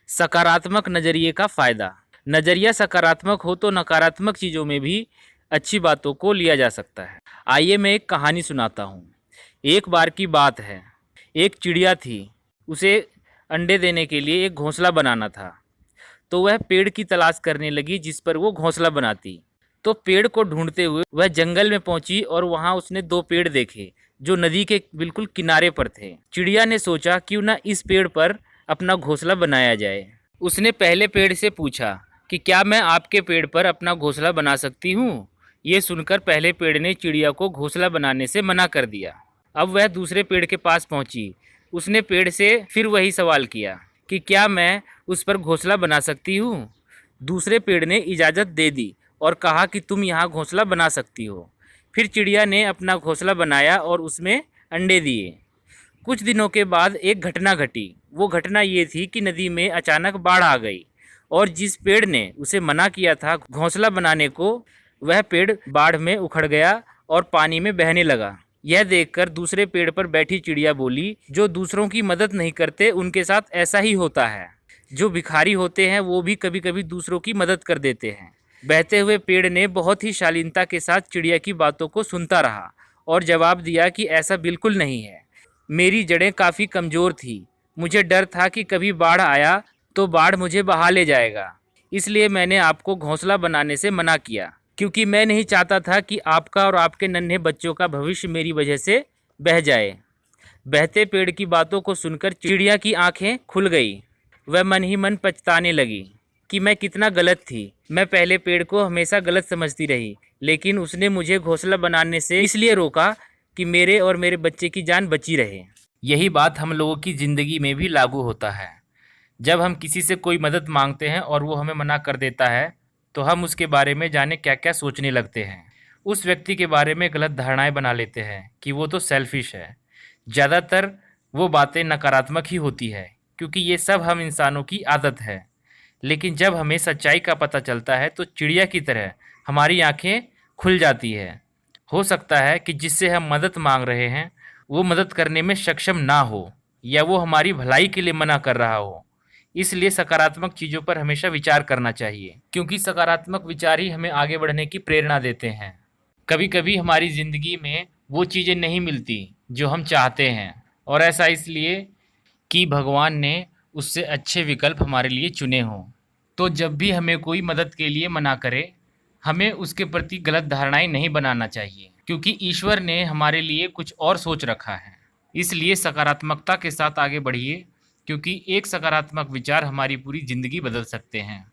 सकारात्मक नज़रिए का फ़ायदा। नज़रिया सकारात्मक हो तो नकारात्मक चीज़ों में भी अच्छी बातों को लिया जा सकता है। आइए मैं एक कहानी सुनाता हूँ। एक बार की बात है, एक चिड़िया थी। उसे अंडे देने के लिए एक घोंसला बनाना था। तो वह पेड़ की तलाश करने लगी जिस पर वो घोंसला बनाती। तो पेड़ को ढूंढते हुए वह जंगल में पहुंची और वहां उसने दो पेड़ देखे जो नदी के बिल्कुल किनारे पर थे। चिड़िया ने सोचा क्यों ना इस पेड़ पर अपना घोंसला बनाया जाए। उसने पहले पेड़ से पूछा कि क्या मैं आपके पेड़ पर अपना घोंसला बना सकती हूँ। ये सुनकर पहले पेड़ ने चिड़िया को घोंसला बनाने से मना कर दिया। अब वह दूसरे पेड़ के पास पहुंची। उसने पेड़ से फिर वही सवाल किया कि क्या मैं उस पर घोंसला बना सकती हूँ। दूसरे पेड़ ने इजाज़त दे दी और कहा कि तुम यहाँ घोंसला बना सकती हो। फिर चिड़िया ने अपना घोंसला बनाया और उसमें अंडे दिए। कुछ दिनों के बाद एक घटना घटी। वो घटना ये थी कि नदी में अचानक बाढ़ आ गई और जिस पेड़ ने उसे मना किया था घोंसला बनाने को, वह पेड़ बाढ़ में उखड़ गया और पानी में बहने लगा। यह देखकर दूसरे पेड़ पर बैठी चिड़िया बोली, जो दूसरों की मदद नहीं करते उनके साथ ऐसा ही होता है। जो भिखारी होते हैं वो भी कभी कभी दूसरों की मदद कर देते हैं। बहते हुए पेड़ ने बहुत ही शालीनता के साथ चिड़िया की बातों को सुनता रहा और जवाब दिया कि ऐसा बिल्कुल नहीं है। मेरी जड़ें काफ़ी कमज़ोर थी। मुझे डर था कि कभी बाढ़ आया तो बाढ़ मुझे बहा ले जाएगा। इसलिए मैंने आपको घोंसला बनाने से मना किया, क्योंकि मैं नहीं चाहता था कि आपका और आपके नन्हे बच्चों का भविष्य मेरी वजह से बह जाए। बहते पेड़ की बातों को सुनकर चिड़िया की आंखें खुल गई। वह मन ही मन पछताने लगी कि मैं कितना गलत थी। मैं पहले पेड़ को हमेशा गलत समझती रही, लेकिन उसने मुझे घोंसला बनाने से इसलिए रोका कि मेरे और मेरे बच्चे की जान बची रहे। यही बात हम लोगों की ज़िंदगी में भी लागू होता है। जब हम किसी से कोई मदद मांगते हैं और वो हमें मना कर देता है, तो हम उसके बारे में जाने क्या क्या सोचने लगते हैं। उस व्यक्ति के बारे में गलत धारणाएं बना लेते हैं कि वो तो सेल्फिश है। ज़्यादातर वो बातें नकारात्मक ही होती है, क्योंकि ये सब हम इंसानों की आदत है। लेकिन जब हमें सच्चाई का पता चलता है तो चिड़िया की तरह हमारी आंखें खुल जाती है। हो सकता है कि जिससे हम मदद मांग रहे हैं वो मदद करने में सक्षम ना हो, या वो हमारी भलाई के लिए मना कर रहा हो। इसलिए सकारात्मक चीज़ों पर हमेशा विचार करना चाहिए, क्योंकि सकारात्मक विचार ही हमें आगे बढ़ने की प्रेरणा देते हैं। कभी कभी हमारी ज़िंदगी में वो चीज़ें नहीं मिलती जो हम चाहते हैं, और ऐसा इसलिए कि भगवान ने उससे अच्छे विकल्प हमारे लिए चुने हों। तो जब भी हमें कोई मदद के लिए मना करे, हमें उसके प्रति गलत धारणाएं नहीं बनाना चाहिए, क्योंकि ईश्वर ने हमारे लिए कुछ और सोच रखा है। इसलिए सकारात्मकता के साथ आगे बढ़िए, क्योंकि एक सकारात्मक विचार हमारी पूरी ज़िंदगी बदल सकते हैं।